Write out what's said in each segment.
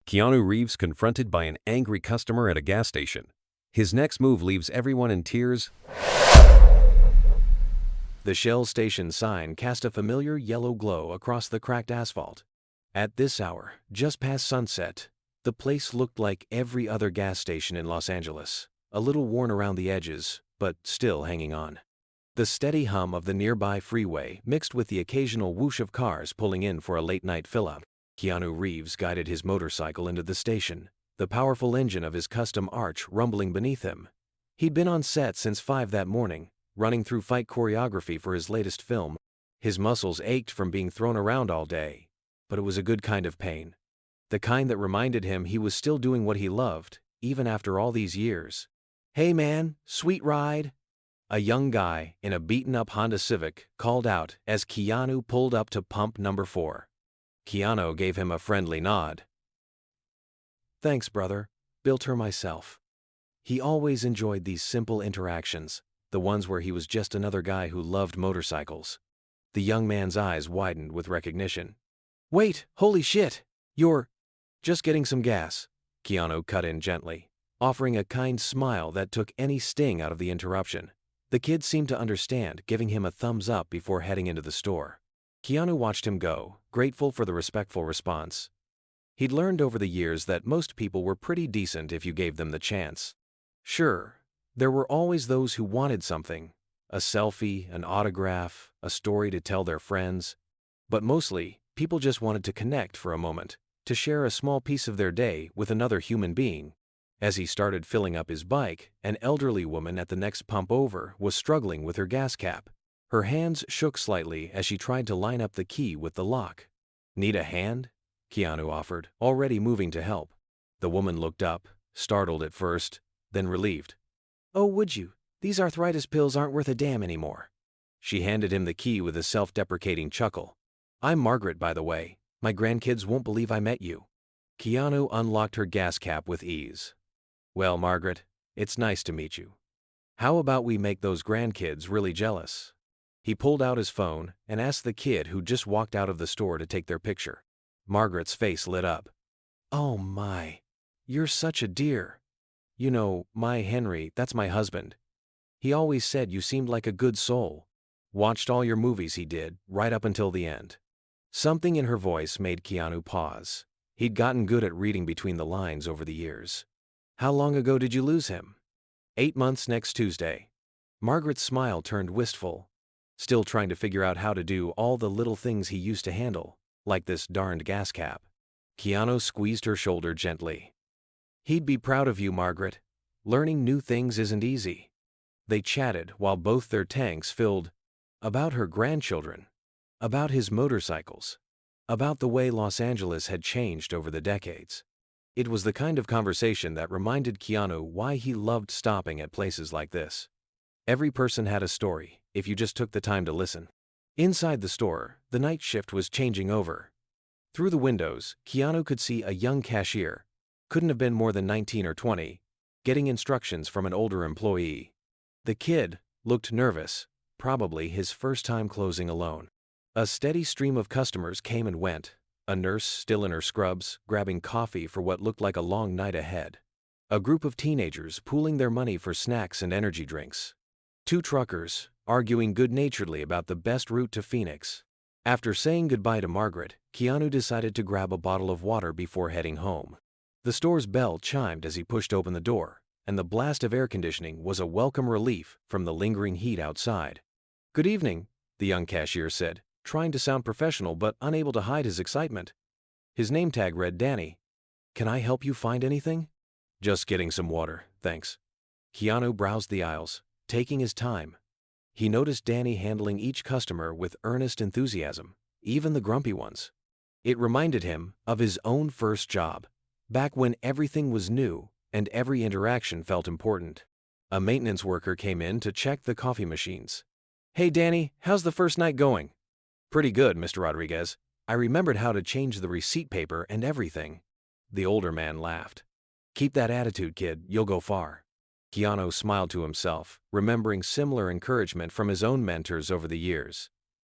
Keanu Reves confronted by an angry customer at a gas station. His next move leaves everyone in tears. The Shell station sign cast a familiar yellow glow across the cracked asphalt. At this hour, just past sunset, the place looked like every other gas station in Los Angeles, a little worn around the edges, but still hanging on. The steady hum of the nearby freeway mixed with the occasional whoosh of cars pulling in for a late-night fill-up. Keanu Reves guided his motorcycle into the station, the powerful engine of his custom arch rumbling beneath him. He'd been on set since 5 that morning, running through fight choreography for his latest film. His muscles ached from being thrown around all day, but it was a good kind of pain. The kind that reminded him he was still doing what he loved, even after all these years. "Hey man, sweet ride?" A young guy in a beaten-up Honda Civic called out as Keanu pulled up to pump number 4. Keanu gave him a friendly nod. "Thanks, brother. Built her myself." He always enjoyed these simple interactions, the ones where he was just another guy who loved motorcycles. The young man's eyes widened with recognition. "Wait, holy shit! You're just getting some gas," Keanu cut in gently, offering a kind smile that took any sting out of the interruption. The kid seemed to understand, giving him a thumbs up before heading into the store. Keanu watched him go, grateful for the respectful response. He'd learned over the years that most people were pretty decent if you gave them the chance. Sure, there were always those who wanted something, a selfie, an autograph, a story to tell their friends. But mostly, people just wanted to connect for a moment, to share a small piece of their day with another human being. As he started filling up his bike, an elderly woman at the next pump over was struggling with her gas cap. Her hands shook slightly as she tried to line up the key with the lock. "Need a hand?" Keanu offered, already moving to help. The woman looked up, startled at first, then relieved. "Oh, would you? These arthritis pills aren't worth a damn anymore." She handed him the key with a self-deprecating chuckle. "I'm Margaret, by the way. My grandkids won't believe I met you." Keanu unlocked her gas cap with ease. "Well, Margaret, it's nice to meet you. How about we make those grandkids really jealous?" He pulled out his phone and asked the kid who just walked out of the store to take their picture. Margaret's face lit up. "Oh my, you're such a dear. You know, my Henry, that's my husband. He always said you seemed like a good soul. Watched all your movies he did, right up until the end." Something in her voice made Keanu pause. He'd gotten good at reading between the lines over the years. "How long ago did you lose him?" 8 months next Tuesday." Margaret's smile turned wistful, still trying to figure out how to do all the little things he used to handle, like this darned gas cap. Keanu squeezed her shoulder gently. "He'd be proud of you, Margaret. Learning new things isn't easy." They chatted while both their tanks filled, about her grandchildren, about his motorcycles, about the way Los Angeles had changed over the decades. It was the kind of conversation that reminded Keanu why he loved stopping at places like this. Every person had a story, if you just took the time to listen. Inside the store, the night shift was changing over. Through the windows, Keanu could see a young cashier, couldn't have been more than 19 or 20, getting instructions from an older employee. The kid looked nervous, probably his first time closing alone. A steady stream of customers came and went, a nurse still in her scrubs, grabbing coffee for what looked like a long night ahead. A group of teenagers pooling their money for snacks and energy drinks. 2 truckers, arguing good-naturedly about the best route to Phoenix. After saying goodbye to Margaret, Keanu decided to grab a bottle of water before heading home. The store's bell chimed as he pushed open the door, and the blast of air conditioning was a welcome relief from the lingering heat outside. "Good evening," the young cashier said, trying to sound professional but unable to hide his excitement. His name tag read Danny. "Can I help you find anything?" "Just getting some water, thanks." Keanu browsed the aisles, taking his time. He noticed Danny handling each customer with earnest enthusiasm, even the grumpy ones. It reminded him of his own first job, back when everything was new and every interaction felt important. A maintenance worker came in to check the coffee machines. "Hey Danny, how's the first night going?" "Pretty good, Mr. Rodriguez. I remembered how to change the receipt paper and everything." The older man laughed. "Keep that attitude, kid, you'll go far." Keanu smiled to himself, remembering similar encouragement from his own mentors over the years.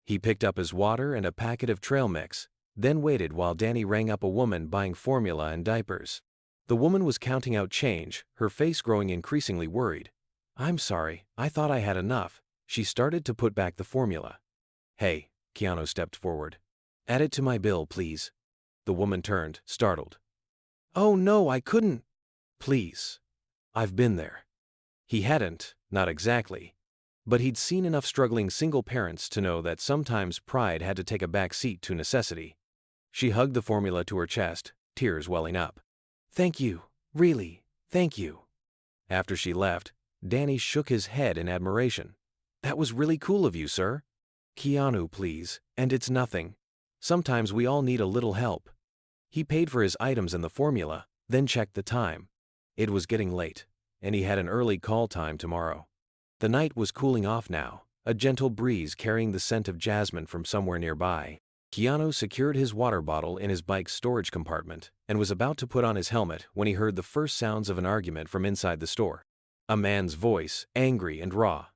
He picked up his water and a packet of trail mix, then waited while Danny rang up a woman buying formula and diapers. The woman was counting out change, her face growing increasingly worried. "I'm sorry, I thought I had enough." She started to put back the formula. "Hey," Keanu stepped forward. "Add it to my bill, please." The woman turned, startled. "Oh no, I couldn't." "Please. I've been there." He hadn't, not exactly. But he'd seen enough struggling single parents to know that sometimes pride had to take a back seat to necessity. She hugged the formula to her chest, tears welling up. "Thank you, really, thank you." After she left, Danny shook his head in admiration. "That was really cool of you, sir." "Keanu, please, and it's nothing. Sometimes we all need a little help." He paid for his items and the formula, then checked the time. It was getting late, and he had an early call time tomorrow. The night was cooling off now, a gentle breeze carrying the scent of jasmine from somewhere nearby. Keanu secured his water bottle in his bike's storage compartment and was about to put on his helmet when he heard the first sounds of an argument from inside the store. A man's voice, angry and raw.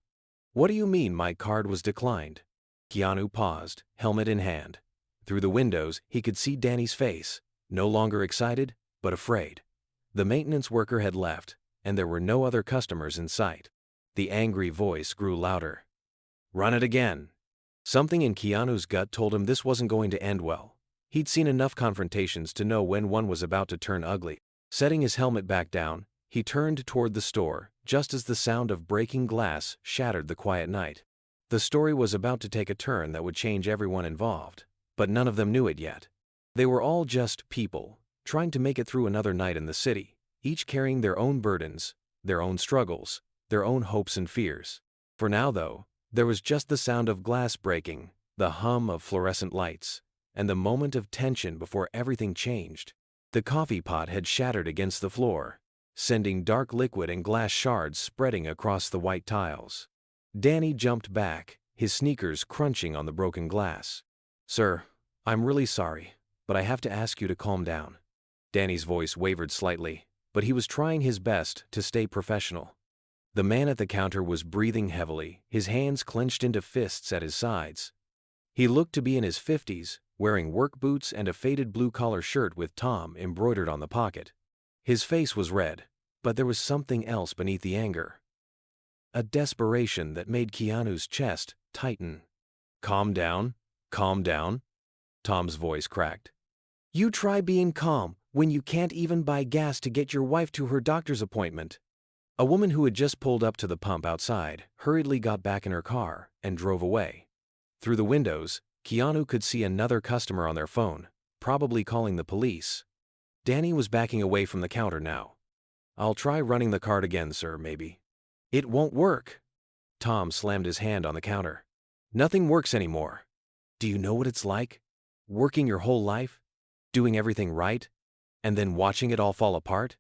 "What do you mean my card was declined?" Keanu paused, helmet in hand. Through the windows, he could see Danny's face, no longer excited, but afraid. The maintenance worker had left, and there were no other customers in sight. The angry voice grew louder. "Run it again." Something in Keanu's gut told him this wasn't going to end well. He'd seen enough confrontations to know when one was about to turn ugly. Setting his helmet back down, he turned toward the store, just as the sound of breaking glass shattered the quiet night. The story was about to take a turn that would change everyone involved, but none of them knew it yet. They were all just people, trying to make it through another night in the city, each carrying their own burdens, their own struggles, their own hopes and fears. For now, though, there was just the sound of glass breaking, the hum of fluorescent lights, and the moment of tension before everything changed. The coffee pot had shattered against the floor, sending dark liquid and glass shards spreading across the white tiles. Danny jumped back, his sneakers crunching on the broken glass. "Sir, I'm really sorry, but I have to ask you to calm down." Danny's voice wavered slightly, but he was trying his best to stay professional. The man at the counter was breathing heavily, his hands clenched into fists at his sides. He looked to be in his 50s, wearing work boots and a faded blue-collar shirt with Tom embroidered on the pocket. His face was red, but there was something else beneath the anger. A desperation that made Keanu's chest tighten. "Calm down, calm down," Tom's voice cracked. "You try being calm when you can't even buy gas to get your wife to her doctor's appointment." A woman who had just pulled up to the pump outside hurriedly got back in her car and drove away. Through the windows, Keanu could see another customer on their phone, probably calling the police. Danny was backing away from the counter now. "I'll try running the card again, sir, maybe." "It won't work." Tom slammed his hand on the counter. "Nothing works anymore. Do you know what it's like? Working your whole life, doing everything right, and then watching it all fall apart?"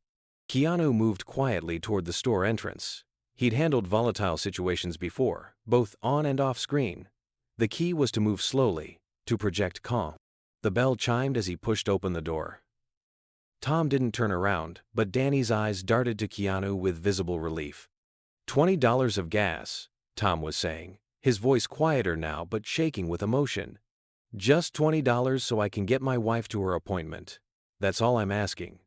Keanu moved quietly toward the store entrance. He'd handled volatile situations before, both on and off screen. The key was to move slowly, to project calm. The bell chimed as he pushed open the door. Tom didn't turn around, but Danny's eyes darted to Keanu with visible relief. $20 of gas, Tom was saying, his voice quieter now but shaking with emotion. "Just $20 so I can get my wife to her appointment. That's all I'm asking."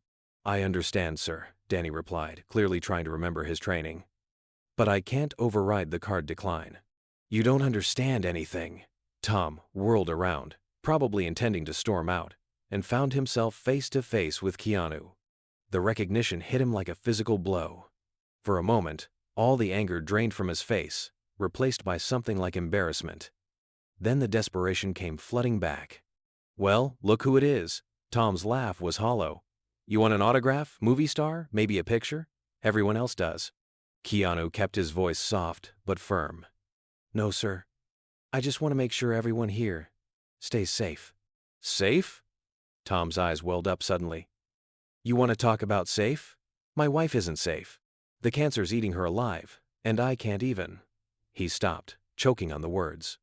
"I understand, sir," Danny replied, clearly trying to remember his training. "But I can't override the card decline." "You don't understand anything." Tom whirled around, probably intending to storm out, and found himself face to face with Keanu. The recognition hit him like a physical blow. For a moment, all the anger drained from his face, replaced by something like embarrassment. Then the desperation came flooding back. "Well, look who it is." Tom's laugh was hollow. "You want an autograph, movie star, maybe a picture? Everyone else does." Keanu kept his voice soft but firm. "No, sir. I just want to make sure everyone here stays safe." "Safe?" Tom's eyes welled up suddenly. "You want to talk about safe? My wife isn't safe. The cancer's eating her alive, and I can't even." He stopped, choking on the words.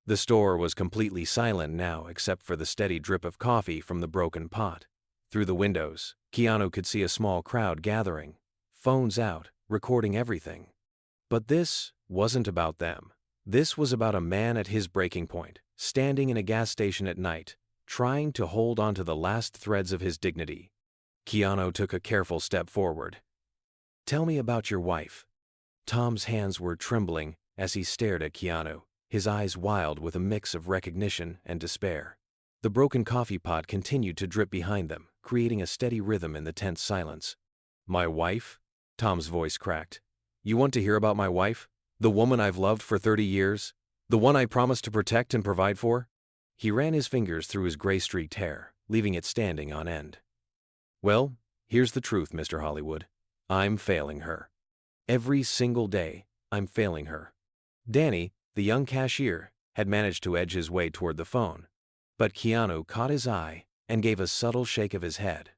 The store was completely silent now except for the steady drip of coffee from the broken pot. Through the windows, Keanu could see a small crowd gathering, phones out, recording everything. But this wasn't about them. This was about a man at his breaking point, standing in a gas station at night, trying to hold on to the last threads of his dignity. Keanu took a careful step forward. "Tell me about your wife." Tom's hands were trembling as he stared at Keanu, his eyes wild with a mix of recognition and despair. The broken coffee pot continued to drip behind them, creating a steady rhythm in the tense silence. "My wife?" Tom's voice cracked. "You want to hear about my wife? The woman I've loved for 30 years? The one I promised to protect and provide for?" He ran his fingers through his gray-streaked hair, leaving it standing on end. "Well, here's the truth, Mr. Hollywood. I'm failing her. Every single day, I'm failing her." Danny, the young cashier, had managed to edge his way toward the phone, but Keanu caught his eye and gave a subtle shake of his head.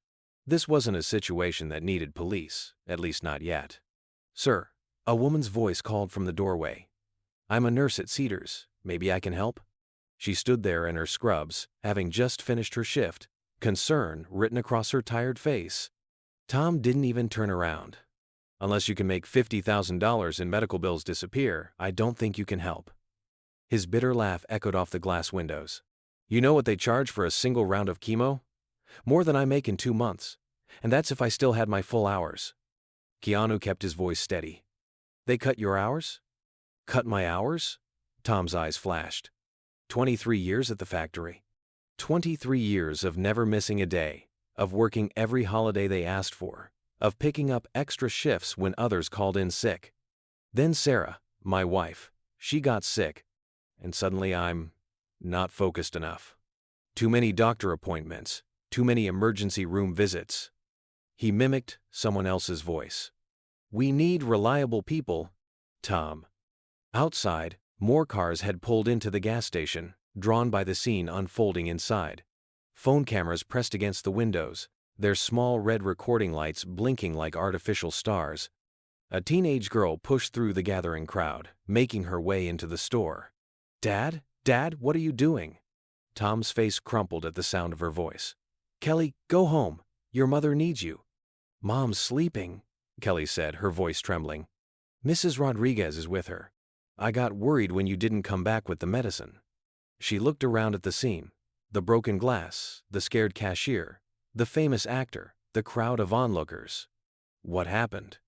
This wasn't a situation that needed police, at least not yet. "Sir," a woman's voice called from the doorway. "I'm a nurse at Cedars. Maybe I can help?" She stood there in her scrubs, having just finished her shift, concern written across her tired face. Tom didn't even turn around. "Unless you can make $50,000 in medical bills disappear, I don't think you can help." His bitter laugh echoed off the glass windows. "You know what they charge for a single round of chemo? More than I make in 2 months. And that's if I still had my full hours." Keanu kept his voice steady. "They cut your hours?" "Cut my hours?" Tom's eyes flashed. 23 years at the factory. 23 years of never missing a day, of working every holiday they asked for, of picking up extra shifts when others called in sick. Then Sarah, my wife, she got sick, and suddenly I'm not focused enough. Too many doctor appointments, too many emergency room visits." He mimicked someone else's voice. "We need reliable people, Tom." Outside, more cars had pulled into the gas station, drawn by the scene unfolding inside. Phone cameras pressed against the windows, their small red recording lights blinking like artificial stars. A teenage girl pushed through the gathering crowd, making her way into the store. "Dad? Dad, what are you doing?" Tom's face crumpled at the sound of her voice. "Kelly, go home. Your mother needs you." "Mom's sleeping," Kelly said, her voice trembling. "Mrs. Rodriguez is with her. I got worried when you didn't come back with the medicine." She looked around at the scene. The broken glass, the scared cashier, the famous actor, the crowd of onlookers. "What happened?"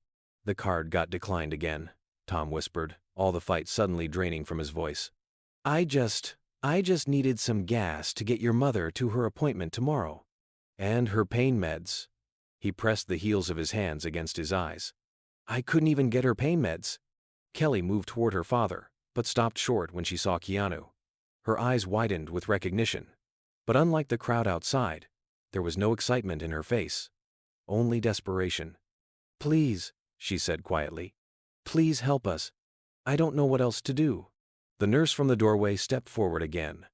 "The card got declined again," Tom whispered, all the fight suddenly draining from his voice. I just needed some gas to get your mother to her appointment tomorrow. And her pain meds." He pressed the heels of his hands against his eyes. "I couldn't even get her pain meds." Kelly moved toward her father, but stopped short when she saw Keanu. Her eyes widened with recognition. But unlike the crowd outside, there was no excitement in her face. Only desperation. "Please," she said quietly. "Please help us. I don't know what else to do." The nurse from the doorway stepped forward again.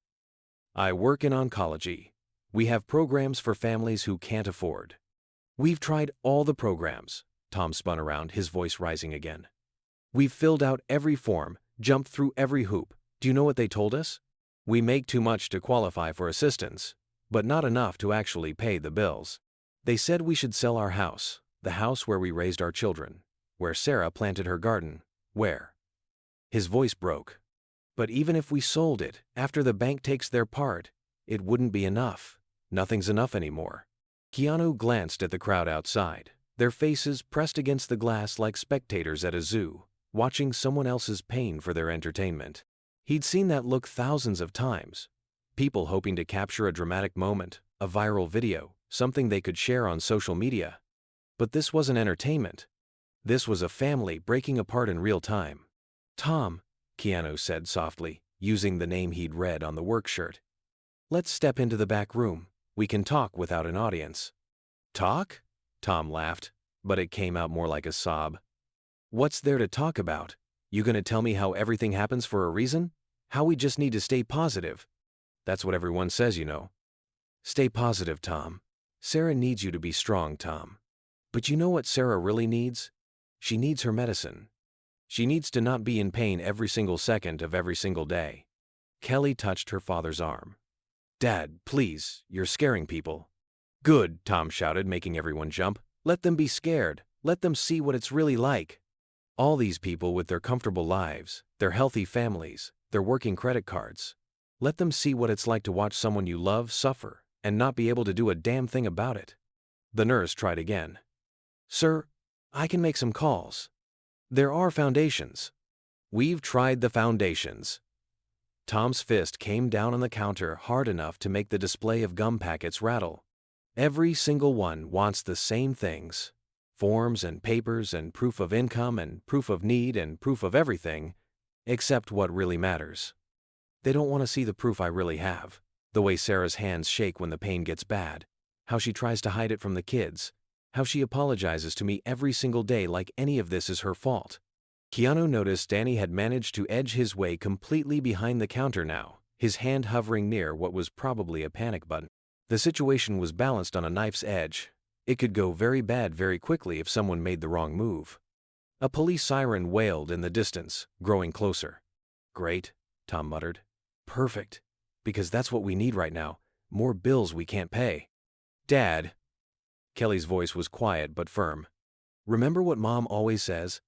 "I work in oncology. We have programs for families who can't afford." "We've tried all the programs." Tom spun around, his voice rising again. "We've filled out every form, jumped through every hoop. Do you know what they told us? We make too much to qualify for assistance, but not enough to actually pay the bills. They said we should sell our house, the house where we raised our children, where Sarah planted her garden, where—" His voice broke. "But even if we sold it, after the bank takes their part, it wouldn't be enough. Nothing's enough anymore." Keanu glanced at the crowd outside, their faces pressed against the glass like spectators at a zoo, watching someone else's pain for their entertainment. He'd seen that look thousands of times. People hoping to capture a dramatic moment, a viral video, something they could share on social media. But this wasn't entertainment. This was a family breaking apart in real time. "Tom," Keanu said softly, using the name he'd read on the work shirt. "Let's step into the back room. We can talk without an audience." "Talk?" Tom laughed, but it came out more like a sob. "What's there to talk about? You gonna tell me how everything happens for a reason? How we just need to stay positive? That's what everyone says, you know." "Stay positive, Tom. Sarah needs you to be strong, Tom. But you know what Sarah really needs? She needs her medicine. She needs to not be in pain every single second of every single day." Kelly touched her father's arm. "Dad, please, you're scaring people." "Good," Tom shouted, making everyone jump. "Let them be scared. Let them see what it's really like. All these people with their comfortable lives, their healthy families, their working credit cards. Let them see what it's like to watch someone you love suffer and not be able to do a damn thing about it. The nurse tried again. Sir, I can make some calls. There are foundations. We've tried the foundations. Tom's fist came down on the counter hard enough to make the display of gum packets rattle. Every single one wants the same things. Forms and papers and proof of income and proof of need and proof of everything, except what really matters. They don't want to see the proof I really have. The way Sarah's hands shake when the pain gets bad. How she tries to hide it from the kids. How she apologizes to me every single day like any of this is her fault. Keanu noticed Danny had managed to edge his way completely behind the counter now, his hand hovering near what was probably a panic button. The situation was balanced on a knife's edge. It could go very bad very quickly if someone made the wrong move. A police siren wailed in the distance, growing closer. Great, Tom muttered. Perfect. Because that's what we need right now. More bills we can't pay. Dad. Kelly's voice was quiet but firm. Remember what Mom always says?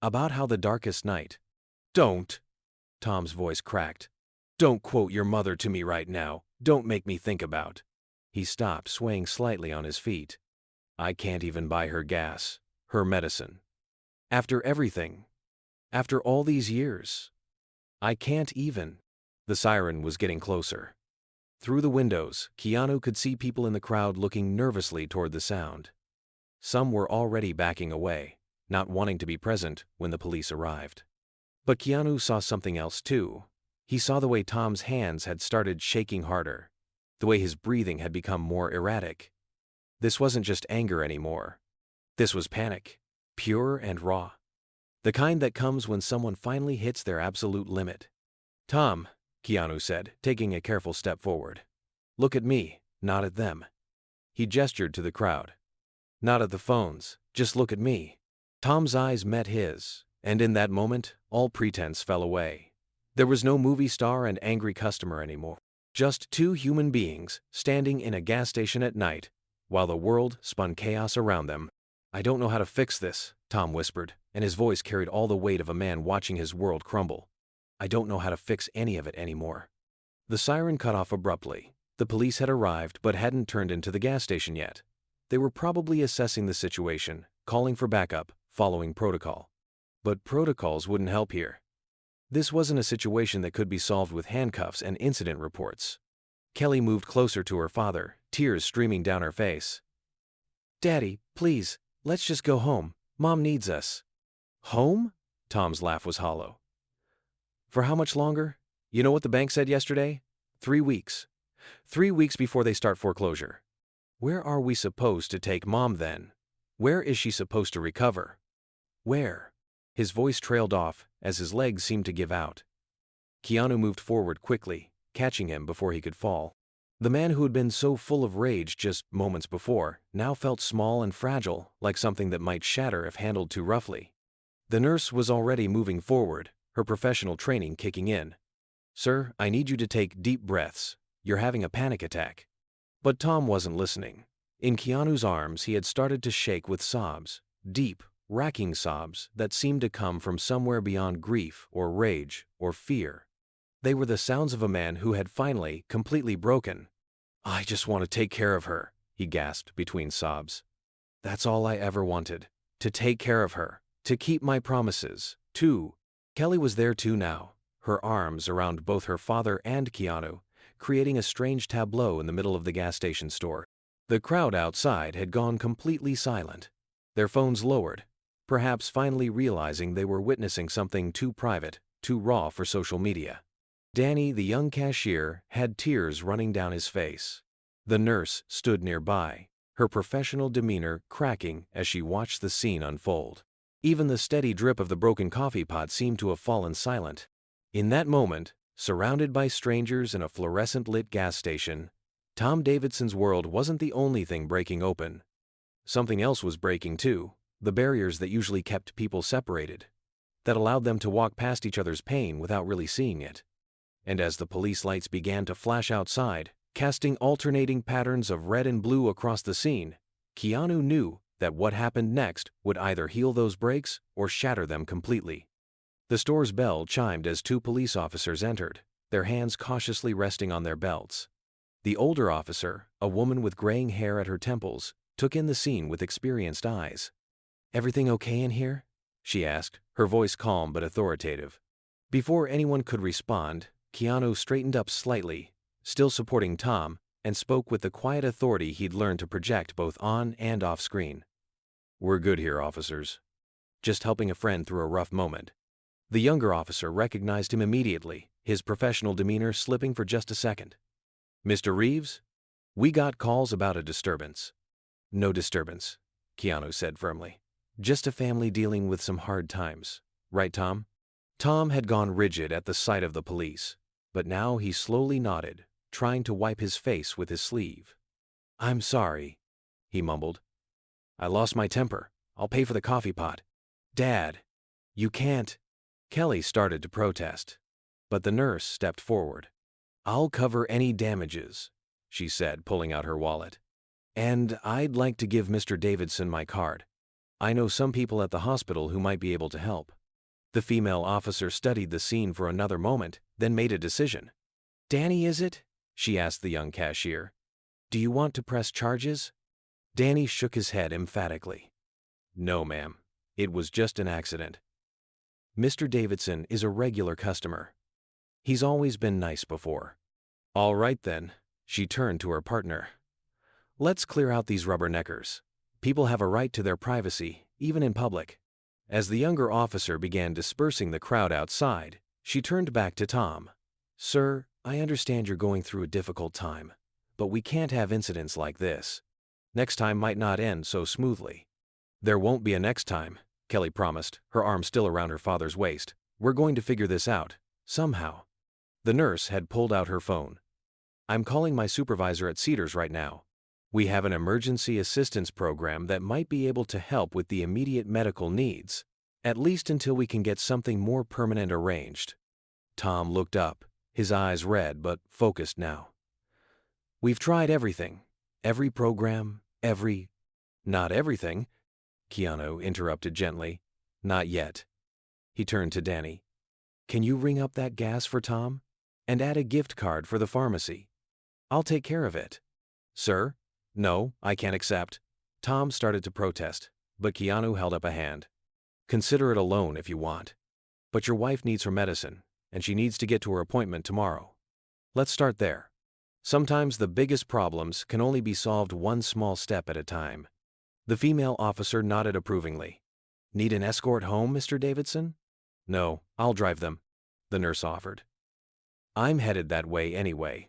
About how the darkest night. Don't. Tom's voice cracked. Don't quote your mother to me right now. Don't make me think about. He stopped, swaying slightly on his feet. I can't even buy her gas, her medicine. After everything. After all these years. I can't even. The siren was getting closer. Through the windows, Keanu could see people in the crowd looking nervously toward the sound. Some were already backing away, not wanting to be present when the police arrived. But Keanu saw something else too. He saw the way Tom's hands had started shaking harder, the way his breathing had become more erratic. This wasn't just anger anymore. This was panic, pure and raw. The kind that comes when someone finally hits their absolute limit. Tom, Keanu said, taking a careful step forward. Look at me, not at them. He gestured to the crowd. Not at the phones, just look at me. Tom's eyes met his, and in that moment, all pretense fell away. There was no movie star and angry customer anymore. Just two human beings standing in a gas station at night, while the world spun chaos around them. I don't know how to fix this, Tom whispered, and his voice carried all the weight of a man watching his world crumble. I don't know how to fix any of it anymore. The siren cut off abruptly. The police had arrived but hadn't turned into the gas station yet. They were probably assessing the situation, calling for backup, following protocol. But protocols wouldn't help here. This wasn't a situation that could be solved with handcuffs and incident reports. Kelly moved closer to her father, tears streaming down her face. Daddy, please, let's just go home. Mom needs us. Home? Tom's laugh was hollow. For how much longer? You know what the bank said yesterday? 3 weeks. 3 weeks before they start foreclosure. Where are we supposed to take Mom then? Where is she supposed to recover? Where? His voice trailed off as his legs seemed to give out. Keanu moved forward quickly, catching him before he could fall. The man who had been so full of rage just moments before now felt small and fragile, like something that might shatter if handled too roughly. The nurse was already moving forward, her professional training kicking in. Sir, I need you to take deep breaths. You're having a panic attack. But Tom wasn't listening. In Keanu's arms, he had started to shake with sobs, deep, racking sobs that seemed to come from somewhere beyond grief or rage or fear. They were the sounds of a man who had finally, completely broken. I just want to take care of her, he gasped between sobs. That's all I ever wanted. To take care of her. To keep my promises. Kelly was there too now, her arms around both her father and Keanu, creating a strange tableau in the middle of the gas station store. The crowd outside had gone completely silent, their phones lowered, perhaps finally realizing they were witnessing something too private, too raw for social media. Danny, the young cashier, had tears running down his face. The nurse stood nearby, her professional demeanor cracking as she watched the scene unfold. Even the steady drip of the broken coffee pot seemed to have fallen silent. In that moment, surrounded by strangers in a fluorescent-lit gas station, Tom Davidson's world wasn't the only thing breaking open. Something else was breaking too, the barriers that usually kept people separated, that allowed them to walk past each other's pain without really seeing it. And as the police lights began to flash outside, casting alternating patterns of red and blue across the scene, Keanu knew that what happened next would either heal those breaks or shatter them completely. The store's bell chimed as 2 police officers entered. their hands cautiously resting on their belts. The older officer, a woman with graying hair at her temples, took in the scene with experienced eyes. "Everything okay in here?" she asked, her voice calm but authoritative. Before anyone could respond, Keanu straightened up slightly, still supporting Tom, and spoke with the quiet authority he'd learned to project both on and off screen. "We're good here, officers. Just helping a friend through a rough moment." The younger officer recognized him immediately, his professional demeanor slipping for just a second. "Mr. Reves? We got calls about a disturbance." "No disturbance," Keanu said firmly. "Just a family dealing with some hard times. Right, Tom?" Tom had gone rigid at the sight of the police, but now he slowly nodded, trying to wipe his face with his sleeve. "I'm sorry," he mumbled. "I lost my temper. I'll pay for the coffee pot." "Dad, you can't." Kelly started to protest, but the nurse stepped forward. "I'll cover any damages," she said, pulling out her wallet. "And I'd like to give Mr. Davidson my card. I know some people at the hospital who might be able to help." The female officer studied the scene for another moment, then made a decision. "Danny, is it?" she asked the young cashier. "Do you want to press charges?" Danny shook his head emphatically. "No, ma'am. It was just an accident. Mr. Davidson is a regular customer. He's always been nice before." "All right then," she turned to her partner. "Let's clear out these rubberneckers. People have a right to their privacy, even in public." As the younger officer began dispersing the crowd outside, she turned back to Tom. "Sir, I understand you're going through a difficult time, but we can't have incidents like this. Next time might not end so smoothly." "There won't be a next time," Kelly promised, her arm still around her father's waist. "We're going to figure this out, somehow." The nurse had pulled out her phone. "I'm calling my supervisor at Cedars right now. We have an emergency assistance program that might be able to help with the immediate medical needs, at least until we can get something more permanent arranged." Tom looked up, his eyes red but focused now. "We've tried everything. Every program, every—" "Not everything," Keanu interrupted gently. "Not yet." He turned to Danny. "Can you ring up that gas for Tom? And add a gift card for the pharmacy. I'll take care of it." "Sir? No, I can't accept." Tom started to protest, but Keanu held up a hand. "Consider it a loan if you want. But your wife needs her medicine, and she needs to get to her appointment tomorrow. Let's start there. Sometimes the biggest problems can only be solved one small step at a time." The female officer nodded approvingly. "Need an escort home, Mr. Davidson?" "No, I'll drive them," the nurse offered. "I'm headed that way anyway.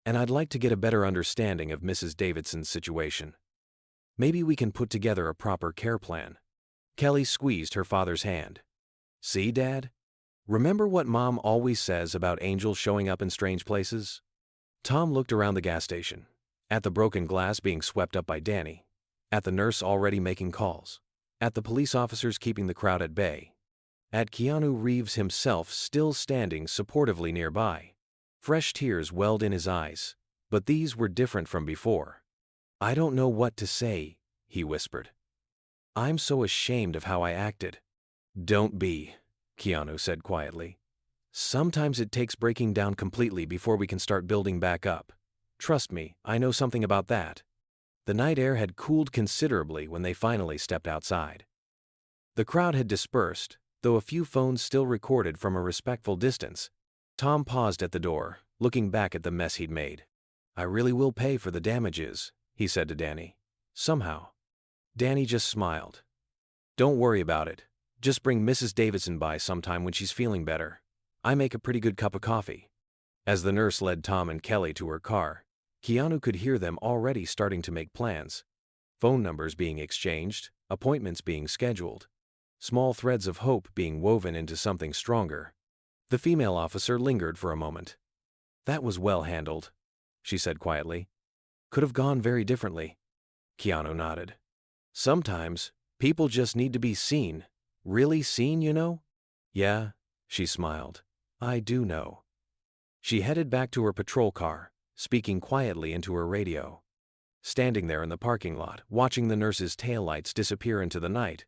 And I'd like to get a better understanding of Mrs. Davidson's situation. Maybe we can put together a proper care plan." Kelly squeezed her father's hand. "See, Dad? Remember what Mom always says about angels showing up in strange places?" Tom looked around the gas station, at the broken glass being swept up by Danny, at the nurse already making calls, at the police officers keeping the crowd at bay, at Keanu Reves himself still standing supportively nearby. Fresh tears welled in his eyes, but these were different from before. "I don't know what to say," he whispered. "I'm so ashamed of how I acted." "Don't be," Keanu said quietly. "Sometimes it takes breaking down completely before we can start building back up. Trust me, I know something about that." The night air had cooled considerably when they finally stepped outside. The crowd had dispersed, though a few phones still recorded from a respectful distance. Tom paused at the door, looking back at the mess he'd made. "I really will pay for the damages," he said to Danny. "Somehow." Danny just smiled. "Don't worry about it. Just bring Mrs. Davidson by sometime when she's feeling better. I make a pretty good cup of coffee." As the nurse led Tom and Kelly to her car, Keanu could hear them already starting to make plans. Phone numbers being exchanged, appointments being scheduled, small threads of hope being woven into something stronger. The female officer lingered for a moment. "That was well handled," she said quietly. "Could have gone very differently." Keanu nodded. "Sometimes, people just need to be seen. Really seen, you know?" "Yeah," she smiled. "I do know." She headed back to her patrol car, speaking quietly into her radio. Standing there in the parking lot, watching the nurse's taillights disappear into the night,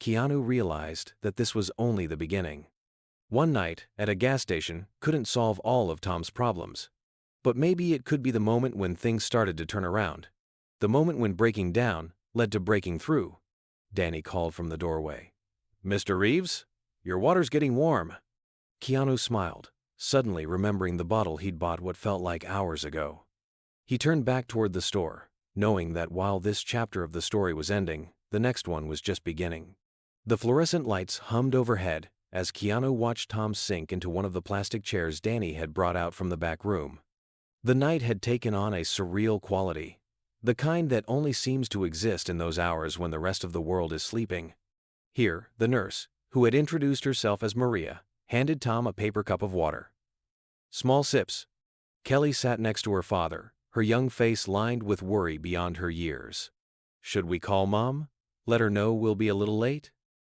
Keanu realized that this was only the beginning. One night, at a gas station, couldn't solve all of Tom's problems. But maybe it could be the moment when things started to turn around. The moment when breaking down led to breaking through. Danny called from the doorway. "Mr. Reves? Your water's getting warm." Keanu smiled, suddenly remembering the bottle he'd bought what felt like hours ago. He turned back toward the store, knowing that while this chapter of the story was ending, the next one was just beginning. The fluorescent lights hummed overhead as Keanu watched Tom sink into one of the plastic chairs Danny had brought out from the back room. The night had taken on a surreal quality, the kind that only seems to exist in those hours when the rest of the world is sleeping. Here, the nurse, who had introduced herself as Maria, handed Tom a paper cup of water. "Small sips." Kelly sat next to her father, her young face lined with worry beyond her years. "Should we call Mom? Let her know we'll be a little late?"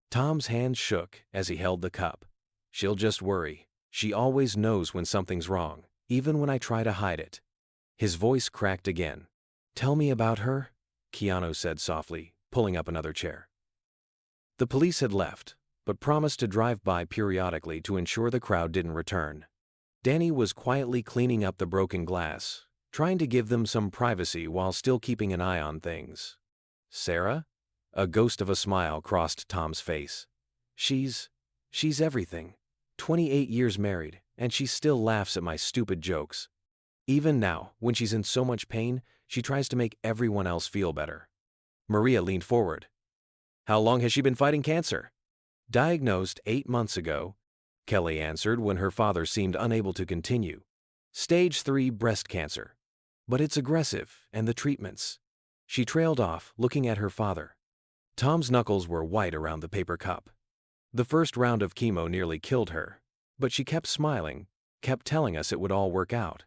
Tom's hand shook as he held the cup. "She'll just worry. She always knows when something's wrong, even when I try to hide it." His voice cracked again. "Tell me about her," Keanu said softly, pulling up another chair. The police had left, but promised to drive by periodically to ensure the crowd didn't return. Danny was quietly cleaning up the broken glass, trying to give them some privacy while still keeping an eye on things. "Sarah?" A ghost of a smile crossed Tom's face. She's everything. 28 years married, and she still laughs at my stupid jokes. Even now, when she's in so much pain, she tries to make everyone else feel better." Maria leaned forward. "How long has she been fighting cancer?" "Diagnosed 8 months ago," Kelly answered when her father seemed unable to continue. "Stage 3 breast cancer. But it's aggressive, and the treatments." She trailed off, looking at her father. Tom's knuckles were white around the paper cup. The first round of chemo nearly killed her, but she kept smiling, kept telling us it would all work out.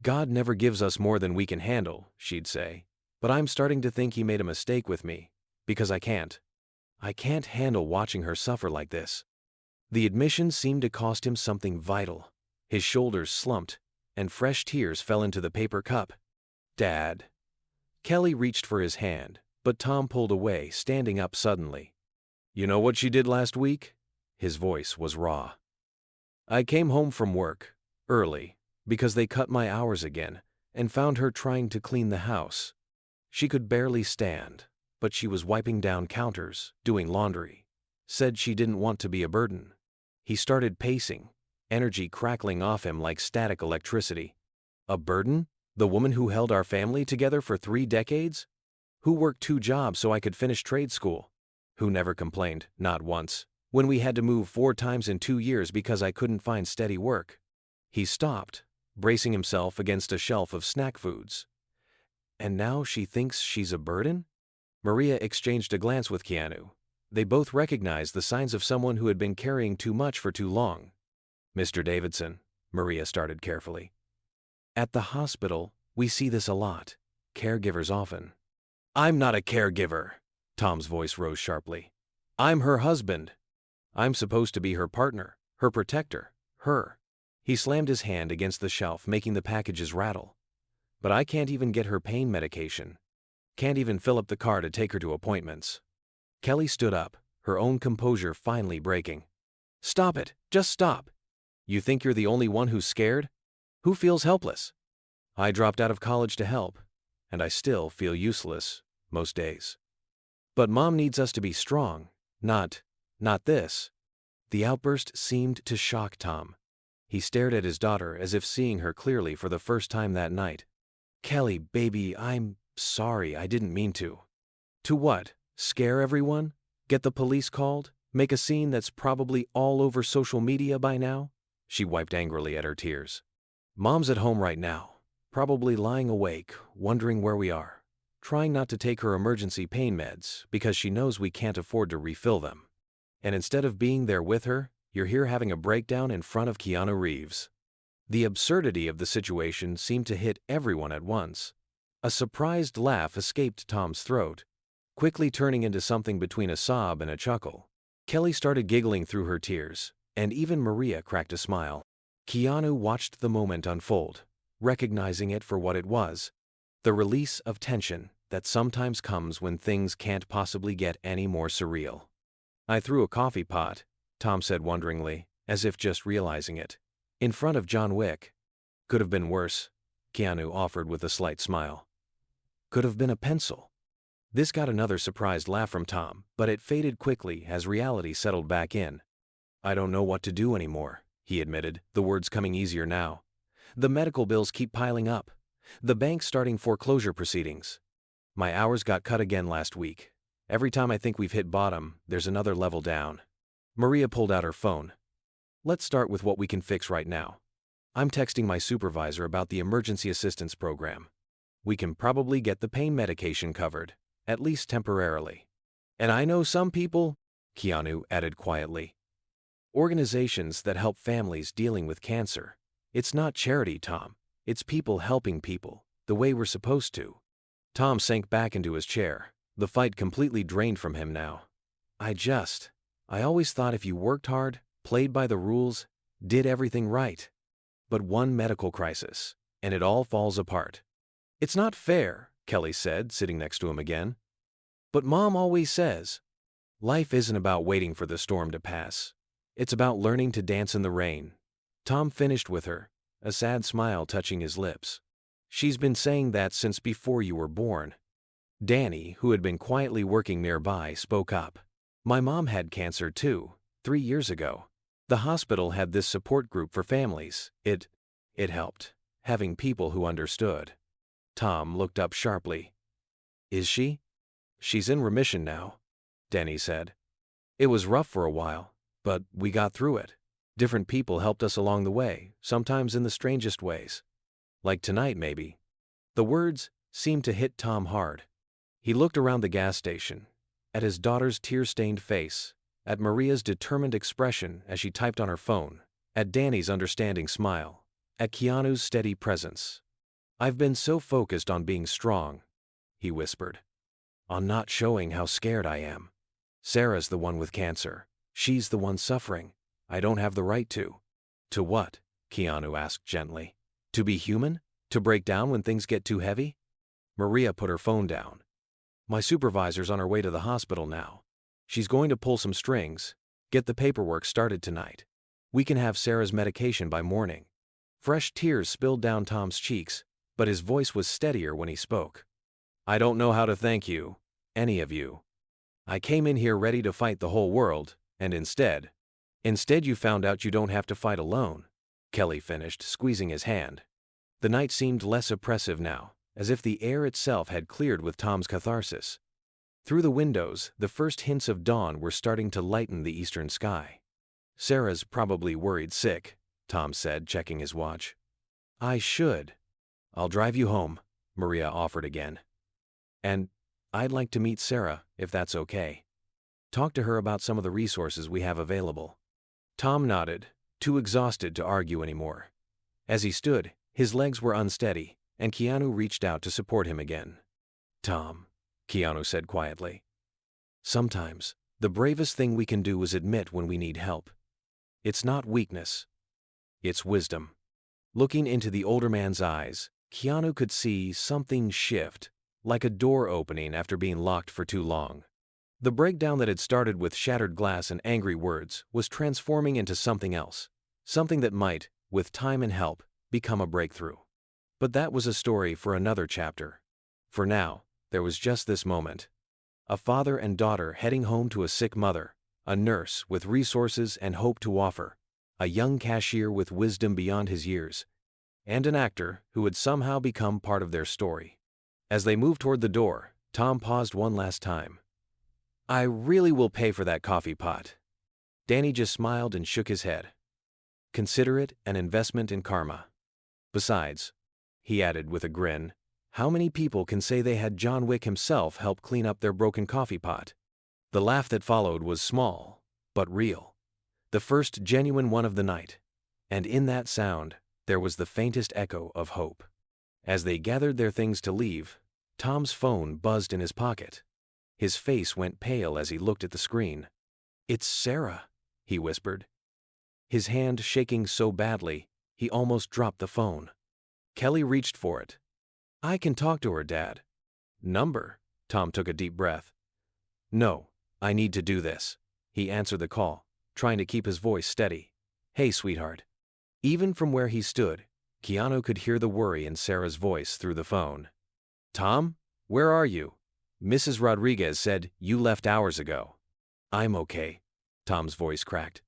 "God never gives us more than we can handle," she'd say, "but I'm starting to think he made a mistake with me, because I can't handle watching her suffer like this." The admission seemed to cost him something vital. His shoulders slumped, and fresh tears fell into the paper cup. "Dad." Kelly reached for his hand, but Tom pulled away, standing up suddenly. "You know what she did last week?" His voice was raw. "I came home from work, early, because they cut my hours again, and found her trying to clean the house. She could barely stand, but she was wiping down counters, doing laundry. Said she didn't want to be a burden." He started pacing, energy crackling off him like static electricity. "A burden? The woman who held our family together for 3 decades? Who worked 2 jobs so I could finish trade school? Who never complained, not once, when we had to move 4 times in 2 years because I couldn't find steady work?" He stopped, bracing himself against a shelf of snack foods. "And now she thinks she's a burden?" Maria exchanged a glance with Keanu. They both recognized the signs of someone who had been carrying too much for too long. "Mr. Davidson," Maria started carefully. "At the hospital, we see this a lot. Caregivers often." "I'm not a caregiver," Tom's voice rose sharply. "I'm her husband. I'm supposed to be her partner, her protector, her." He slammed his hand against the shelf, making the packages rattle. "But I can't even get her pain medication. Can't even fill up the car to take her to appointments." Kelly stood up, her own composure finally breaking. "Stop it! Just stop! You think you're the only one who's scared? Who feels helpless? I dropped out of college to help, and I still feel useless, most days. But Mom needs us to be strong, not this." The outburst seemed to shock Tom. He stared at his daughter as if seeing her clearly for the first time that night. "Kelly, baby, I'm sorry, I didn't mean to." "To what? Scare everyone? Get the police called? Make a scene that's probably all over social media by now?" She wiped angrily at her tears. "Mom's at home right now, probably lying awake, wondering where we are, trying not to take her emergency pain meds because she knows we can't afford to refill them. And instead of being there with her, you're here having a breakdown in front of Keanu Reves." The absurdity of the situation seemed to hit everyone at once. A surprised laugh escaped Tom's throat, quickly turning into something between a sob and a chuckle. Kelly started giggling through her tears, and even Maria cracked a smile. Keanu watched the moment unfold, recognizing it for what it was, the release of tension that sometimes comes when things can't possibly get any more surreal. "I threw a coffee pot," Tom said wonderingly. as if just realizing it. In front of John Wick. Could have been worse, Keanu offered with a slight smile. Could have been a pencil. This got another surprised laugh from Tom, but it faded quickly as reality settled back in. I don't know what to do anymore, he admitted, the words coming easier now. The medical bills keep piling up. The bank's starting foreclosure proceedings. My hours got cut again last week. Every time I think we've hit bottom, there's another level down. Maria pulled out her phone. Let's start with what we can fix right now. I'm texting my supervisor about the emergency assistance program. We can probably get the pain medication covered, at least temporarily. And I know some people, Keanu added quietly. Organizations that help families dealing with cancer. It's not charity, Tom. It's people helping people, the way we're supposed to. Tom sank back into his chair, the fight completely drained from him now. I always thought if you worked hard, played by the rules, did everything right. But one medical crisis, and it all falls apart. It's not fair, Kelly said, sitting next to him again. But Mom always says, life isn't about waiting for the storm to pass. It's about learning to dance in the rain. Tom finished with her, a sad smile touching his lips. She's been saying that since before you were born. Danny, who had been quietly working nearby, spoke up. My mom had cancer too, 3 years ago. The hospital had this support group for families. It helped, having people who understood. Tom looked up sharply. Is she? She's in remission now, Danny said. It was rough for a while, but we got through it. Different people helped us along the way, sometimes in the strangest ways. Like tonight, maybe. The words seemed to hit Tom hard. He looked around the gas station, at his daughter's tear-stained face, at Maria's determined expression as she typed on her phone, at Danny's understanding smile, at Keanu's steady presence. I've been so focused on being strong, he whispered. On not showing how scared I am. Sarah's the one with cancer. She's the one suffering. I don't have the right to. To what? Keanu asked gently. To be human? To break down when things get too heavy? Maria put her phone down. My supervisor's on her way to the hospital now. She's going to pull some strings, get the paperwork started tonight. We can have Sarah's medication by morning. Fresh tears spilled down Tom's cheeks, but his voice was steadier when he spoke. I don't know how to thank you, any of you. I came in here ready to fight the whole world, and instead you found out you don't have to fight alone, Kelly finished, squeezing his hand. The night seemed less oppressive now, as if the air itself had cleared with Tom's catharsis. Through the windows, the first hints of dawn were starting to lighten the eastern sky. Sarah's probably worried sick, Tom said, checking his watch. I'll drive you home, Maria offered again. And I'd like to meet Sarah, if that's okay. Talk to her about some of the resources we have available. Tom nodded, too exhausted to argue anymore. As he stood, his legs were unsteady, and Keanu reached out to support him again. Tom, Keanu said quietly. Sometimes, the bravest thing we can do is admit when we need help. It's not weakness. It's wisdom. Looking into the older man's eyes, Keanu could see something shift, like a door opening after being locked for too long. The breakdown that had started with shattered glass and angry words was transforming into something else, something that might, with time and help, become a breakthrough. But that was a story for another chapter. For now, there was just this moment. A father and daughter heading home to a sick mother, a nurse with resources and hope to offer, a young cashier with wisdom beyond his years, and an actor who had somehow become part of their story. As they moved toward the door, Tom paused one last time. I really will pay for that coffee pot. Danny just smiled and shook his head. Consider it an investment in karma. Besides, he added with a grin, how many people can say they had John Wick himself help clean up their broken coffee pot? The laugh that followed was small, but real. The first genuine one of the night. And in that sound, there was the faintest echo of hope. As they gathered their things to leave, Tom's phone buzzed in his pocket. His face went pale as he looked at the screen. It's Sarah, he whispered. His hand shaking so badly, he almost dropped the phone. Kelly reached for it. I can talk to her, Dad. Number? Tom took a deep breath. No, I need to do this. He answered the call, trying to keep his voice steady. Hey, sweetheart. Even from where he stood, Keanu could hear the worry in Sarah's voice through the phone. Tom, where are you? Mrs. Rodriguez said you left hours ago. I'm okay. Tom's voice cracked.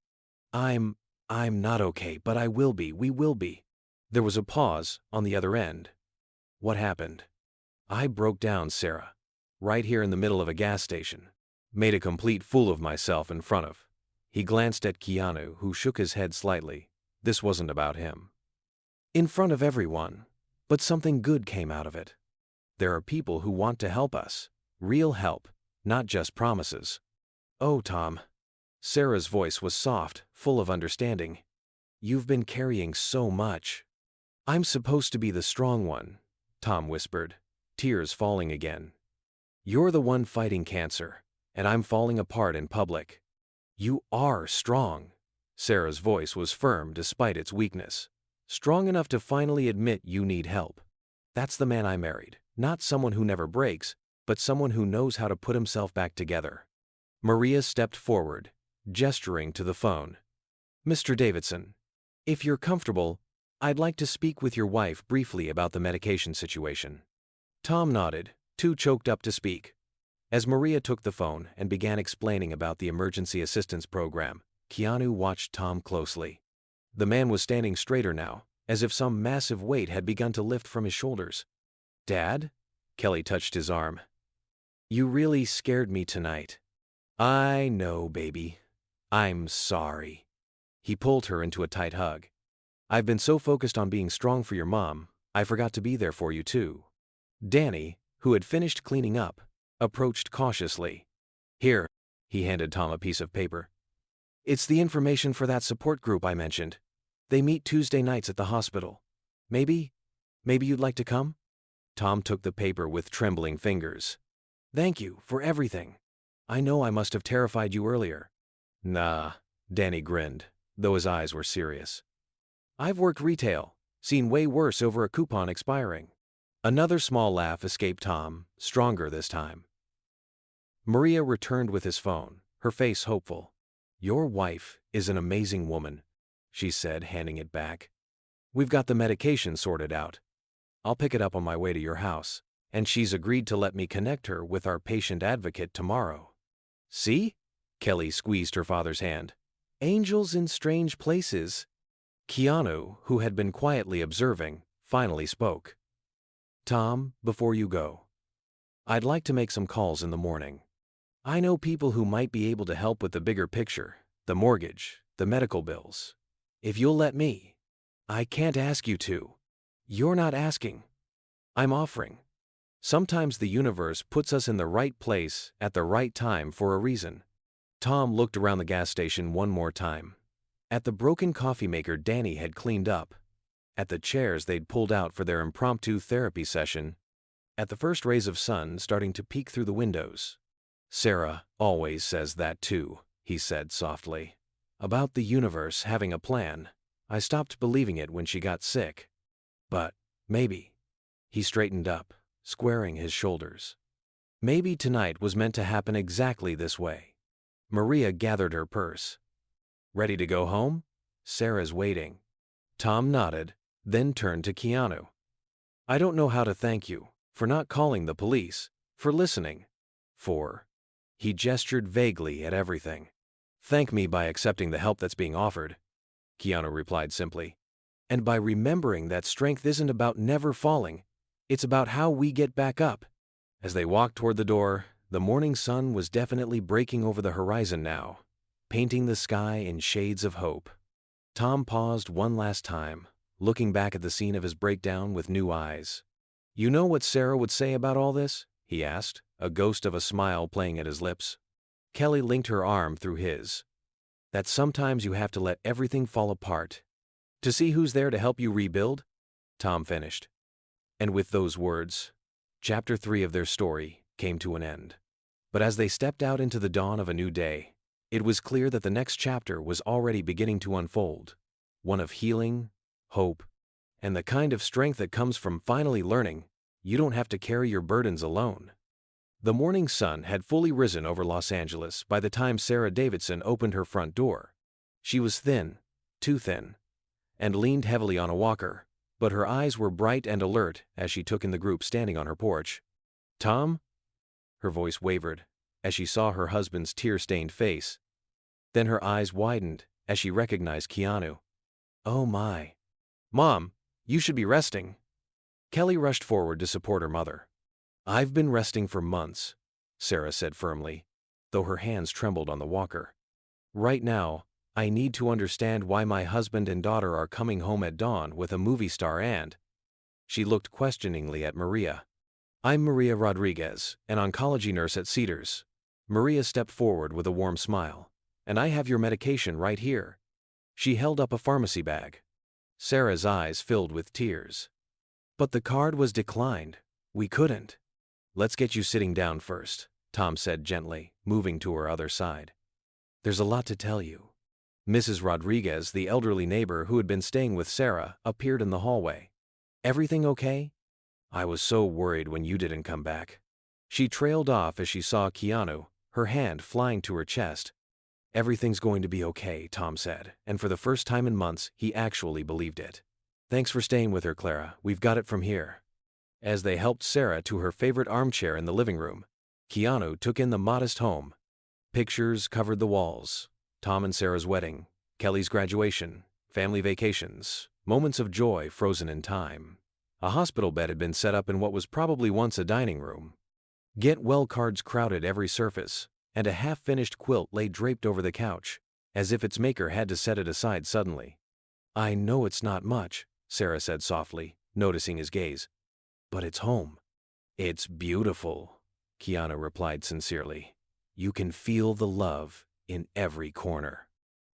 I'm not okay, but I will be. We will be. There was a pause on the other end. What happened? I broke down, Sarah. Right here in the middle of a gas station. Made a complete fool of myself in front of. He glanced at Keanu, who shook his head slightly. This wasn't about him. In front of everyone. But something good came out of it. There are people who want to help us. Real help, not just promises. Oh, Tom. Sarah's voice was soft, full of understanding. You've been carrying so much. I'm supposed to be the strong one, Tom whispered, tears falling again. You're the one fighting cancer, and I'm falling apart in public. You are strong. Sarah's voice was firm despite its weakness. Strong enough to finally admit you need help. That's the man I married, not someone who never breaks, but someone who knows how to put himself back together. Maria stepped forward, gesturing to the phone. Mr. Davidson, if you're comfortable, I'd like to speak with your wife briefly about the medication situation. Tom nodded, too choked up to speak. As Maria took the phone and began explaining about the emergency assistance program, Keanu watched Tom closely. The man was standing straighter now, as if some massive weight had begun to lift from his shoulders. Dad? Kelly touched his arm. You really scared me tonight. I know, baby. I'm sorry. He pulled her into a tight hug. I've been so focused on being strong for your mom, I forgot to be there for you too. Danny, who had finished cleaning up, approached cautiously. Here, he handed Tom a piece of paper. It's the information for that support group I mentioned. They meet Tuesday nights at the hospital. Maybe you'd like to come? Tom took the paper with trembling fingers. Thank you for everything. I know I must have terrified you earlier. Nah, Danny grinned, though his eyes were serious. I've worked retail, seen way worse over a coupon expiring. Another small laugh escaped Tom, stronger this time. Maria returned with his phone, her face hopeful. Your wife is an amazing woman, she said, handing it back. We've got the medication sorted out. I'll pick it up on my way to your house, and she's agreed to let me connect her with our patient advocate tomorrow. See? Kelly squeezed her father's hand. Angels in strange places. Keanu, who had been quietly observing, finally spoke. Tom, before you go, I'd like to make some calls in the morning. I know people who might be able to help with the bigger picture, the mortgage, the medical bills. If you'll let me. I can't ask you to. You're not asking. I'm offering. Sometimes the universe puts us in the right place at the right time for a reason. Tom looked around the gas station one more time. At the broken coffee maker Danny had cleaned up. At the chairs they'd pulled out for their impromptu therapy session. At the first rays of sun starting to peek through the windows. Sarah always says that too, he said softly. About the universe having a plan. I stopped believing it when she got sick. But maybe. He straightened up, squaring his shoulders. Maybe tonight was meant to happen exactly this way. Maria gathered her purse. Ready to go home? Sarah's waiting. Tom nodded, then turned to Keanu. I don't know how to thank you, for not calling the police, for listening, for... He gestured vaguely at everything. Thank me by accepting the help that's being offered, Keanu replied simply. And by remembering that strength isn't about never falling, it's about how we get back up. As they walked toward the door, the morning sun was definitely breaking over the horizon now, painting the sky in shades of hope. Tom paused one last time, looking back at the scene of his breakdown with new eyes. You know what Sarah would say about all this? He asked, a ghost of a smile playing at his lips. Kelly linked her arm through his. That sometimes you have to let everything fall apart. To see who's there to help you rebuild? Tom finished. And with those words, Chapter 3 of their story came to an end. But as they stepped out into the dawn of a new day, it was clear that the next chapter was already beginning to unfold. One of healing, hope, and the kind of strength that comes from finally learning you don't have to carry your burdens alone. The morning sun had fully risen over Los Angeles by the time Sarah Davidson opened her front door. She was thin, too thin, and leaned heavily on a walker, but her eyes were bright and alert as she took in the group standing on her porch. "Tom?" Her voice wavered as she saw her husband's tear-stained face. Then her eyes widened as she recognized Keanu. "Oh my. Mom, you should be resting." Kelly rushed forward to support her mother. "I've been resting for months," Sarah said firmly, though her hands trembled on the walker. "Right now, I need to understand why my husband and daughter are coming home at dawn with a movie star and—" She looked questioningly at Maria. "I'm Maria Rodriguez, an oncology nurse at Cedars." Maria stepped forward with a warm smile. "And I have your medication right here." She held up a pharmacy bag. Sarah's eyes filled with tears. "But the card was declined. We couldn't." "Let's get you sitting down first," Tom said gently, moving to her other side. "There's a lot to tell you." Mrs. Rodriguez, the elderly neighbor who had been staying with Sarah, appeared in the hallway. "Everything okay? I was so worried when you didn't come back." She trailed off as she saw Keanu, her hand flying to her chest. "Everything's going to be okay," Tom said, and for the first time in months, he actually believed it. "Thanks for staying with her, Clara. We've got it from here." As they helped Sarah to her favorite armchair in the living room, Keanu took in the modest home. Pictures covered the walls. Tom and Sarah's wedding, Kelly's graduation, family vacations, moments of joy frozen in time. A hospital bed had been set up in what was probably once a dining room. Get well cards crowded every surface, and a half-finished quilt lay draped over the couch, as if its maker had to set it aside suddenly. "I know it's not much," Sarah said softly, noticing his gaze. "But it's home." "It's beautiful," Keanu replied sincerely. "You can feel the love in every corner."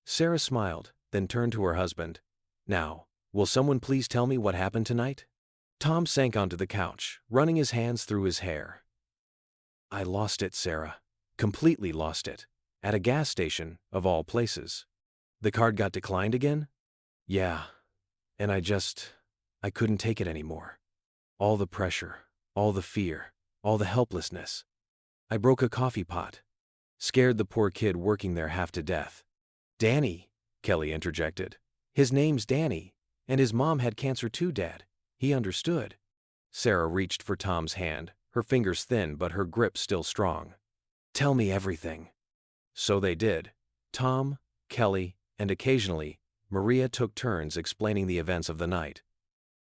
Sarah smiled, then turned to her husband. "Now, will someone please tell me what happened tonight?" Tom sank onto the couch, running his hands through his hair. "I lost it, Sarah. Completely lost it. At a gas station, of all places." "The card got declined again?" "Yeah. And I couldn't take it anymore. All the pressure, all the fear, all the helplessness. I broke a coffee pot. Scared the poor kid working there half to death." "Danny," Kelly interjected. "His name's Danny, and his mom had cancer too, Dad. He understood." Sarah reached for Tom's hand, her fingers thin but her grip still strong. "Tell me everything." So they did. Tom, Kelly, and occasionally, Maria took turns explaining the events of the night.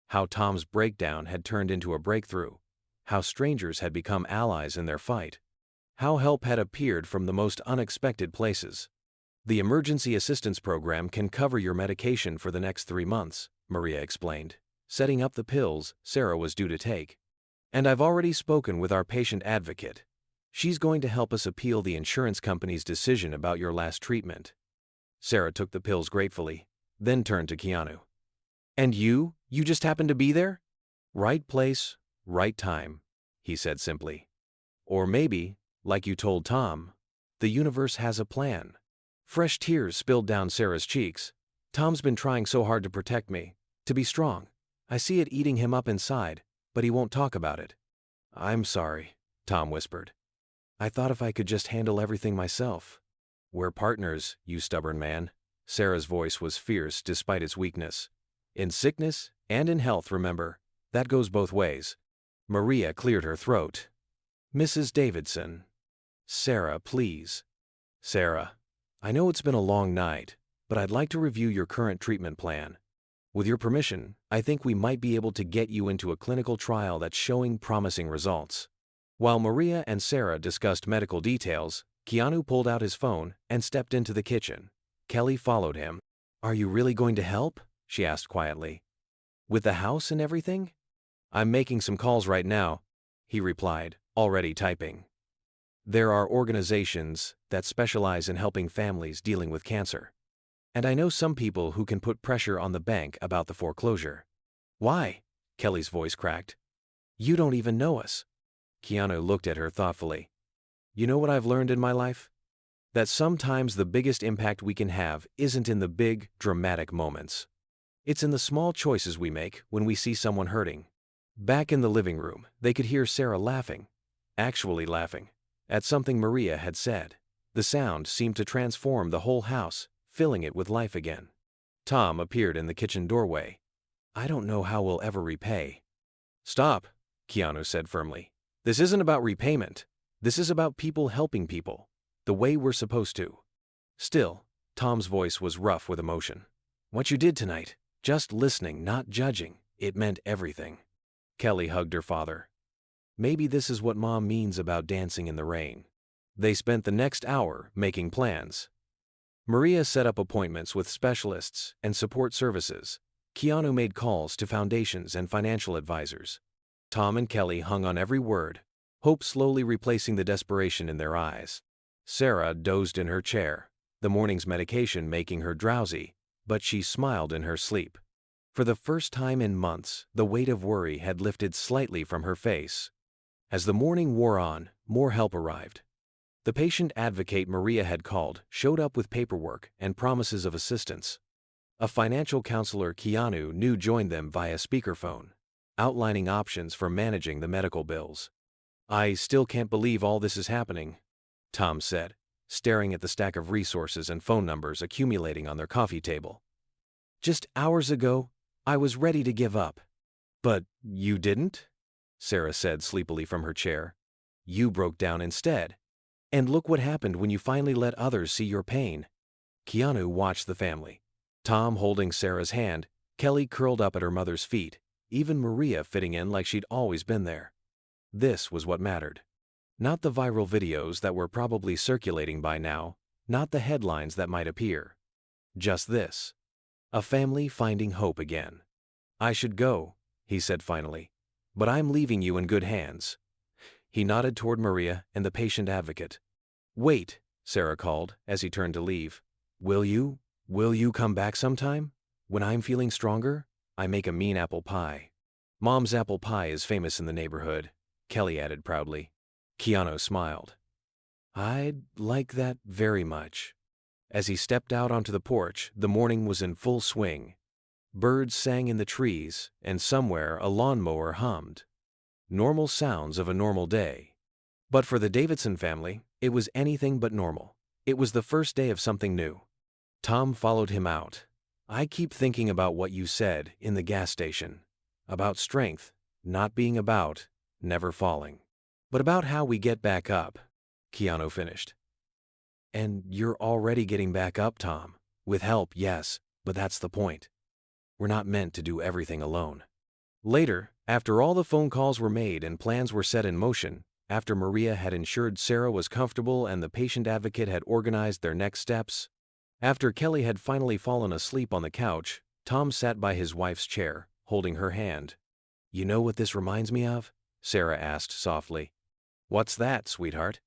How Tom's breakdown had turned into a breakthrough. How strangers had become allies in their fight. How help had appeared from the most unexpected places. "The Emergency Assistance Program can cover your medication for the next 3 months, Maria explained, setting up the pills Sarah was due to take. "And I've already spoken with our patient advocate. She's going to help us appeal the insurance company's decision about your last treatment." Sarah took the pills gratefully, then turned to Keanu. "And you just happened to be there?" "Right place, right time," he said simply. "Or maybe, like you told Tom, the universe has a plan." Fresh tears spilled down Sarah's cheeks. "Tom's been trying so hard to protect me, to be strong. I see it eating him up inside, but he won't talk about it." "I'm sorry," Tom whispered. "I thought if I could just handle everything myself." "We're partners, you stubborn man." Sarah's voice was fierce despite its weakness. "In sickness and in health, remember, that goes both ways." Maria cleared her throat. "Mrs. Davidson." "Sarah, please." "Sarah, I know it's been a long night, but I'd like to review your current treatment plan. With your permission, I think we might be able to get you into a clinical trial that's showing promising results." While Maria and Sarah discussed medical details, Keanu pulled out his phone and stepped into the kitchen. Kelly followed him. "Are you really going to help?" she asked quietly. "With the house and everything?" "I'm making some calls right now," he replied, already typing. "There are organizations that specialize in helping families dealing with cancer. And I know some people who can put pressure on the bank about the foreclosure." "Why?" Kelly's voice cracked. "You don't even know us." Keanu looked at her thoughtfully. "You know what I've learned in my life? That sometimes the biggest impact we can have isn't in the big, dramatic moments. It's in the small choices we make when we see someone hurting." Back in the living room, they could hear Sarah laughing, actually laughing, at something Maria had said. The sound seemed to transform the whole house, filling it with life again. Tom appeared in the kitchen doorway. I don't know how we'll ever repay. Stop, Keanu said firmly. This isn't about repayment. This is about people helping people, the way we're supposed to. Still, Tom's voice was rough with emotion. What you did tonight, just listening, not judging, it meant everything. Kelly hugged her father. Maybe this is what Mom means about dancing in the rain. They spent the next hour making plans. Maria set up appointments with specialists and support services. Keanu made calls to foundations and financial advisors. Tom and Kelly hung on every word, hope slowly replacing the desperation in their eyes. Sarah dozed in her chair, the morning's medication making her drowsy, but she smiled in her sleep. For the first time in months, the weight of worry had lifted slightly from her face. As the morning wore on, more help arrived. The patient advocate Maria had called showed up with paperwork and promises of assistance. A financial counselor Keanu knew joined them via speakerphone, outlining options for managing the medical bills. I still can't believe all this is happening, Tom said, staring at the stack of resources and phone numbers accumulating on their coffee table. Just hours ago, I was ready to give up. But you didn't? Sarah said sleepily from her chair. You broke down instead. And look what happened when you finally let others see your pain. Keanu watched the family. Tom holding Sarah's hand, Kelly curled up at her mother's feet, even Maria fitting in like she'd always been there. This was what mattered. Not the viral videos that were probably circulating by now, not the headlines that might appear. Just this. A family finding hope again. I should go, he said finally, but I'm leaving you in good hands. He nodded toward Maria and the patient advocate. Wait, Sarah called as he turned to leave. Will you come back sometime? When I'm feeling stronger, I make a mean apple pie. Mom's apple pie is famous in the neighborhood, Kelly added proudly. Keanu smiled. I'd like that very much. As he stepped out onto the porch, the morning was in full swing. Birds sang in the trees, and somewhere a lawnmower hummed. Normal sounds of a normal day. But for the Davidson family, it was anything but normal. It was the first day of something new. Tom followed him out. I keep thinking about what you said in the gas station. About strength, not being about, never falling. But about how we get back up, Keanu finished. And you're already getting back up, Tom. With help, yes, but that's the point. We're not meant to do everything alone. Later, after all the phone calls were made and plans were set in motion, after Maria had ensured Sarah was comfortable and the patient advocate had organized their next steps, after Kelly had finally fallen asleep on the couch, Tom sat by his wife's chair, holding her hand. You know what this reminds me of? Sarah asked softly. What's that, sweetheart?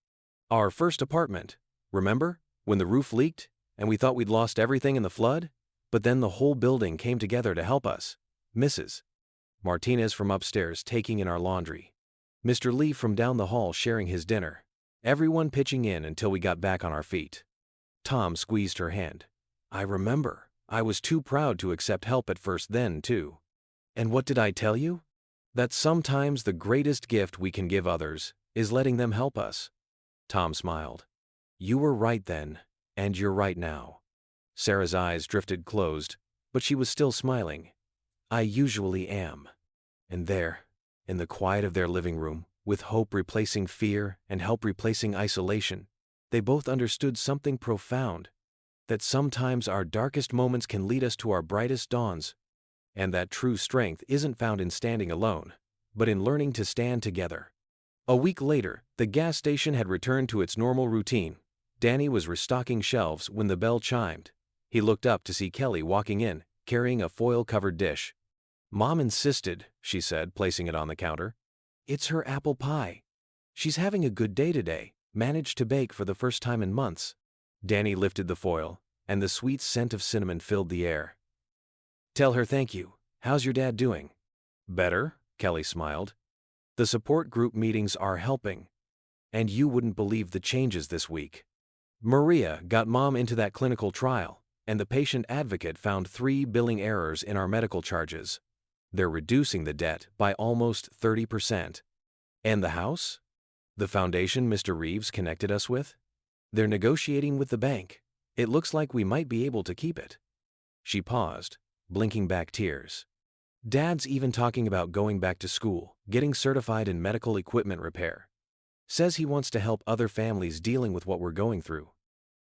Our first apartment. Remember, when the roof leaked, and we thought we'd lost everything in the flood? But then the whole building came together to help us. Mrs. Martinez from upstairs taking in our laundry. Mr. Lee from down the hall sharing his dinner. Everyone pitching in until we got back on our feet. Tom squeezed her hand. I remember. I was too proud to accept help at first then, too. And what did I tell you? That sometimes the greatest gift we can give others is letting them help us. Tom smiled. You were right then, and you're right now. Sarah's eyes drifted closed, but she was still smiling. I usually am. And there, in the quiet of their living room, with hope replacing fear and help replacing isolation, they both understood something profound, that sometimes our darkest moments can lead us to our brightest dawns, and that true strength isn't found in standing alone, but in learning to stand together. A week later, the gas station had returned to its normal routine. Danny was restocking shelves when the bell chimed. He looked up to see Kelly walking in, carrying a foil-covered dish. Mom insisted, she said, placing it on the counter. It's her apple pie. She's having a good day today, managed to bake for the first time in months. Danny lifted the foil, and the sweet scent of cinnamon filled the air. Tell her thank you. How's your dad doing? Better, Kelly smiled. The support group meetings are helping. And you wouldn't believe the changes this week. Maria got Mom into that clinical trial, and the patient advocate found 3 billing errors in our medical charges. They're reducing the debt by almost 30%. And the house? The foundation Mr. Reves connected us with? They're negotiating with the bank. It looks like we might be able to keep it. She paused, blinking back tears. Dad's even talking about going back to school, getting certified in medical equipment repair. Says he wants to help other families dealing with what we're going through.